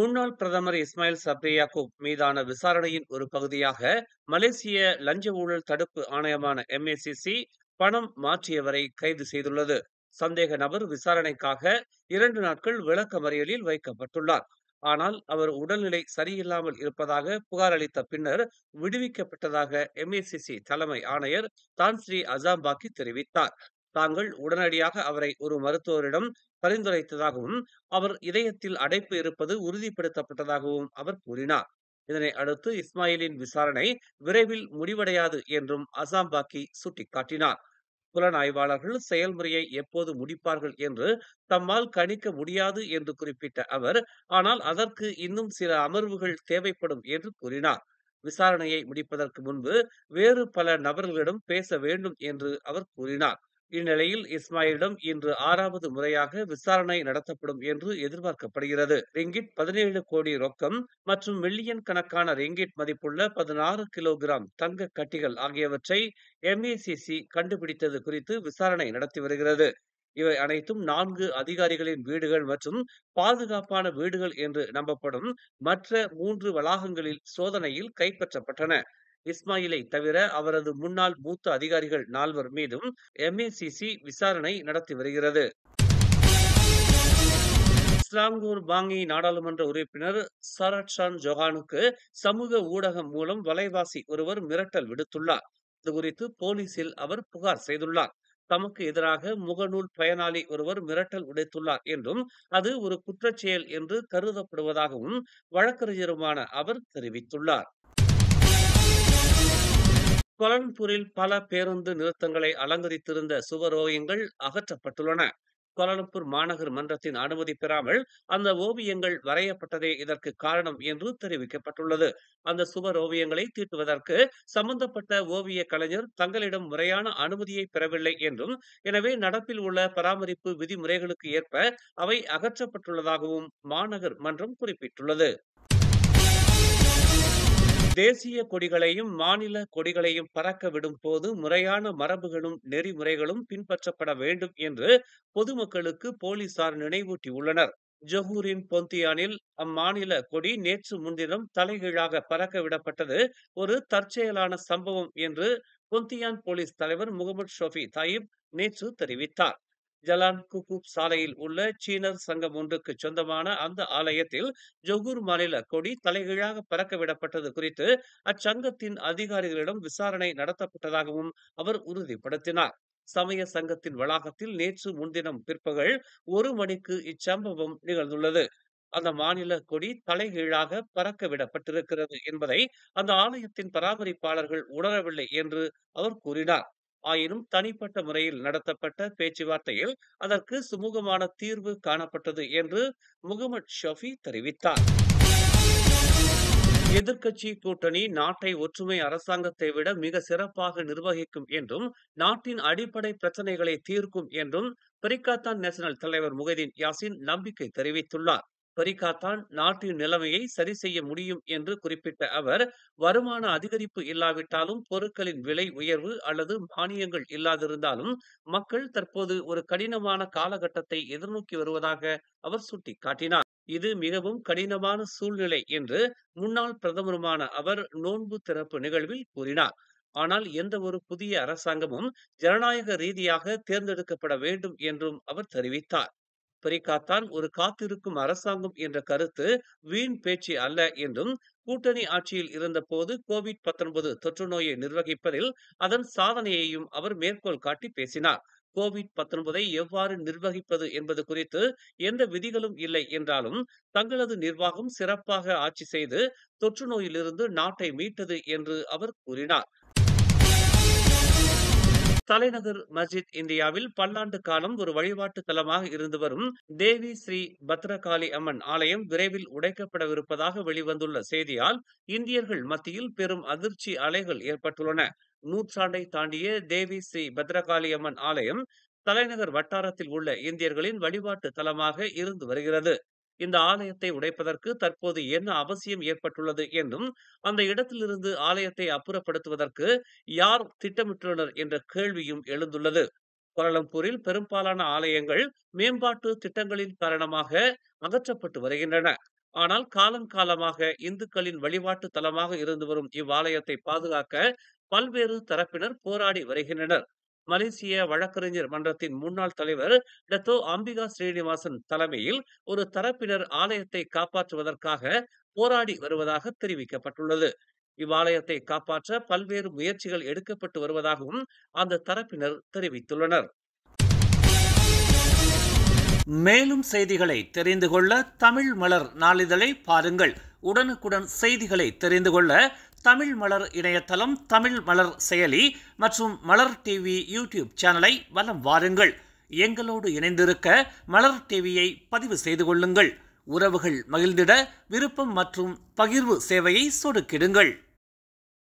முன்னாள் பிரதமர் இஸ்மாயில் சப்ரி யாக்கூப் மீதான விசாரணையின் ஒரு பகுதியாக மலேசிய லஞ்ச ஊழல் தடுப்பு ஆணையமான MACC பணம் மாற்றியவரை கைது செய்துள்ளது. சந்தேக நபர் விசாரணைக்காக 2 நாட்கள் விளக்கமறியலில் வைக்கப்பட்டுள்ளார். ஆனால் அவர் உடல்நிலை சரியில்லாமல் இருப்பதாக புகார் அளித்த பின்னர் விடுவிக்கப்பட்டதாக MACC தலைமை ஆணையர் தான்ஸ்ரீ அசாம்பாக்கி தெரிவித்தார். தாங்கள் உடனடியாக அவரை ஒரு மருத்துவரிடம் பரிந்துரைத்ததாகவும் அவர் இதயத்தில் அடைப்பு இருப்பது உறுதிப்படுத்தப்பட்டதாகவும் அவர் கூறினார். இதனை அடுத்து இஸ்மாயிலின் விசாரணை விரைவில் முடிவடையாது என்றும் அசாம்பாக்கி சுட்டிக்காட்டினார். புலனாய்வாளர்கள் செயல்முறையை எப்போது முடிப்பார்கள் என்று தம்மால் கணிக்க முடியாது என்று குறிப்பிட்ட அவர், ஆனால் அதற்கு இன்னும் சில அமர்வுகள் தேவைப்படும் என்று கூறினார். விசாரணையை முடிப்பதற்கு முன்பு வேறு பல நபர்களிடம் பேச வேண்டும் என்று அவர் கூறினார். இந்நிலையில் இஸ்மாயிலிடம் இன்று 6வது முறையாக விசாரணை நடத்தப்படும் என்று எதிர்பார்க்கப்படுகிறது. ரிங்கிட் 17 கோடி ரொக்கம் மற்றும் மில்லியன் கணக்கான ரிங்கிட் மதிப்புள்ள 16 கிலோகிராம் தங்க கட்டிகள் ஆகியவற்றை MACC கண்டுபிடித்தது குறித்து விசாரணை நடத்தி வருகிறது. இவை அனைத்தும் 4 அதிகாரிகளின் வீடுகள் மற்றும் பாதுகாப்பான வீடுகள் என்று நம்பப்படும் மற்ற 3 வளாகங்களில் சோதனையில் கைப்பற்றப்பட்டன. இஸ்மாயிலை தவிர அவரது முன்னாள் மூத்த அதிகாரிகள் 4 மீதும் MACC விசாரணை நடத்தி வருகிறது. ஸ்லாங்கூர் பாங்கி நாடாளுமன்ற உறுப்பினர் சரட்சான் ஜொஹானுக்கு சமூக ஊடகம் மூலம் வலைவாசி ஒருவர் மிரட்டல் விடுத்துள்ளார். இதுகுறித்து போலீசில் அவர் புகார் செய்துள்ளார். தமக்கு எதிராக முகநூல் பயனாளி ஒருவர் மிரட்டல் விடுத்துள்ளார் என்றும் அது ஒரு குற்றச்செயல் என்று கருதப்படுவதாகவும் வழக்கறிஞருமான அவர் தெரிவித்துள்ளார். கோலாலம்பூரில் பல பேருந்து நிறுத்தங்களை அலங்கரித்திருந்த சுவர் ஓவியங்கள் அகற்றப்பட்டுள்ளன. கோலாலம்பூர் மாநகர் மன்றத்தின் அனுமதி பெறாமல் அந்த ஓவியங்கள் வரையப்பட்டதே இதற்கு காரணம் என்று தெரிவிக்கப்பட்டுள்ளது. அந்த சுவர் ஓவியங்களை தீட்டுவதற்கு சம்பந்தப்பட்ட ஓவிய கலைஞர் தங்களிடம் முறையான அனுமதியை பெறவில்லை என்றும், எனவே நடப்பில் உள்ள பராமரிப்பு விதிமுறைகளுக்கு ஏற்ப அவை அகற்றப்பட்டுள்ளதாகவும் மாநகர் மன்றம் குறிப்பிட்டுள்ளது. தேசிய கொடிகளையும் மாநில கொடிகளையும் பறக்க விடும் போது முறையான மரபுகளும் நெறிமுறைகளும் பின்பற்றப்பட வேண்டும் என்று பொதுமக்களுக்கு போலீசார் நினைவூட்டியுள்ளனர். ஜொஹூரின் பொந்தியானில் அம்மாநில கொடி நேற்று முன்தினம் தலைகீழாக பறக்க விடப்பட்டது ஒரு தற்செயலான சம்பவம் என்று பொந்தியான் போலீஸ் தலைவர் முகமது ஷோஃபி தாயிப் நேற்று தெரிவித்தார். ஜலான் குகூப் சாலையில் உள்ள சீனர் சங்கம் ஒன்றுக்கு சொந்தமான அந்த ஆலயத்தில் ஜொகூர் மாநில கொடி தலைகீழாக பறக்க விடப்பட்டது குறித்து அச்சங்கத்தின் அதிகாரிகளிடம் விசாரணை நடத்தப்பட்டதாகவும் அவர் உறுதிப்படுத்தினார். சமய சங்கத்தின் வளாகத்தில் நேற்று முன்தினம் பிற்பகல் 1 மணிக்கு இச்சம்பவம் நிகழ்ந்துள்ளது. அந்த மாநில கொடி தலைகீழாக பறக்க விடப்பட்டிருக்கிறது என்பதை அந்த ஆலயத்தின் பராமரிப்பாளர்கள் உணரவில்லை என்று அவர் கூறினார். ஆயினும் தனிப்பட்ட முறையில் நடத்தப்பட்ட பேச்சுவார்த்தையில் அதற்கு சுமூகமான தீர்வு காணப்பட்டது என்று முகமது ஷஃபி தெரிவித்தார். எதிர்க்கட்சி கூட்டணி நாட்டை ஒற்றுமை அரசாங்கத்தை விட மிக சிறப்பாக நிர்வகிக்கும் என்றும் நாட்டின் அடிப்படை பிரச்சனைகளை தீர்க்கும் என்றும் பெரிக்காத்தான் நேஷனல் தலைவர் முகைதீன் யாசின் நம்பிக்கை தெரிவித்துள்ளார். பெரிக்காத்தான் நாட்டின் நிலைமையை சரி செய்ய முடியும் என்று குறிப்பிட்ட அவர், வருமான அதிகரிப்பு இல்லாவிட்டாலும் பொருட்களின் விலை உயர்வு அல்லது மானியங்கள் இல்லாதிருந்தாலும் மக்கள் தற்போது ஒரு கடினமான காலகட்டத்தை எதிர்நோக்கி வருவதாக அவர் சுட்டிக்காட்டினார். இது மிகவும் கடினமான சூழ்நிலை என்று முன்னாள் பிரதமருமான அவர் நோன்பு திறப்பு நிகழ்வில் கூறினார். ஆனால் எந்த ஒரு புதிய அரசாங்கமும் ஜனநாயக ரீதியாக தேர்ந்தெடுக்கப்பட வேண்டும் என்றும் அவர் தெரிவித்தார். பெரிக்காத்தான் ஒரு காத்திருக்கும் அரசாங்கம் என்ற கருத்து வீண் பேச்சு அல்ல என்றும், கூட்டணி ஆட்சியில் இருந்தபோது COVID-19 தொற்று நோயை நிர்வகிப்பதில் அதன் சாதனையையும் அவர் மேற்கோள் காட்டி பேசினார். COVID-19 எவ்வாறு நிர்வகிப்பது என்பது குறித்து எந்த விதிகளும் இல்லை என்றாலும் தங்களது நிர்வாகம் சிறப்பாக ஆட்சி செய்து தொற்று நோயிலிருந்து நாட்டை மீட்டது என்று அவர் கூறினார். தலைநகர் மஸ்ஜித் இந்தியாவில் பல்லாண்டு காலம் ஒரு வழிபாட்டு தலமாக இருந்து வரும் தேவி ஸ்ரீ பத்ரகாளி அம்மன் ஆலயம் விரைவில் உடைக்கப்படவிருப்பதாக வெளிவந்துள்ள செய்தியால் இந்தியர்கள் மத்தியில் பெரும் அதிர்ச்சி அலைகள் ஏற்பட்டுள்ளன. நூற்றாண்டை தாண்டிய தேவி ஸ்ரீ பத்ரகாளி அம்மன் ஆலயம் தலைநகர் வட்டாரத்தில் உள்ள இந்தியர்களின் வழிபாட்டு தலமாக இருந்து வருகிறது. இந்த ஆலயத்தை உடைப்பதற்கு தற்போது என்ன அவசியம் ஏற்பட்டுள்ளது என்றும், அந்த இடத்திலிருந்து ஆலயத்தை அப்புறப்படுத்துவதற்கு யார் திட்டமிட்டுள்ளனர் என்ற கேள்வியும் எழுந்துள்ளது. கோலாலம்பூரில் பெரும்பாலான ஆலயங்கள் மேம்பாட்டு திட்டங்களின் காரணமாக அகற்றப்பட்டு வருகின்றன. ஆனால் காலம் காலமாக இந்துக்களின் வழிபாட்டு தலமாக இருந்து வரும் இவ்வாலயத்தை பாதுகாக்க பல்வேறு தரப்பினர் போராடி வருகின்றனர். மலேசிய வழக்கறிஞர் மன்றத்தின் முன்னாள் தலைவர் டத்தோ அம்பிகா ஸ்ரீனிவாசன் தலைமையில் ஒரு தரப்பினர் ஆலயத்தை காப்பாற்றுவதற்காக போராடி வருவதாக தெரிவிக்கப்பட்டுள்ளது. இவ்வாலயத்தை காப்பாற்ற பல்வேறு முயற்சிகள் எடுக்கப்பட்டு வருவதாகவும் அந்த தரப்பினர் தெரிவித்துள்ளனர். மேலும் செய்திகளை தெரிந்து கொள்ள தமிழ் மலர் நாளிதழை பாருங்கள். உடனுக்குடன் செய்திகளை தெரிந்து கொள்ள தமிழ் மலர் இணையதளம், தமிழ் மலர் செயலி மற்றும் மலர் டிவி யூடியூப் சேனலை வலம் வாருங்கள். எங்களோடு இணைந்திருக்க மலர் டிவியை பதிவு செய்து கொள்ளுங்கள். உறவுகள் மகிழ்ந்திட விருப்பம் மற்றும் பகிர்வு சேவையை சொடுக்கிடுங்கள்.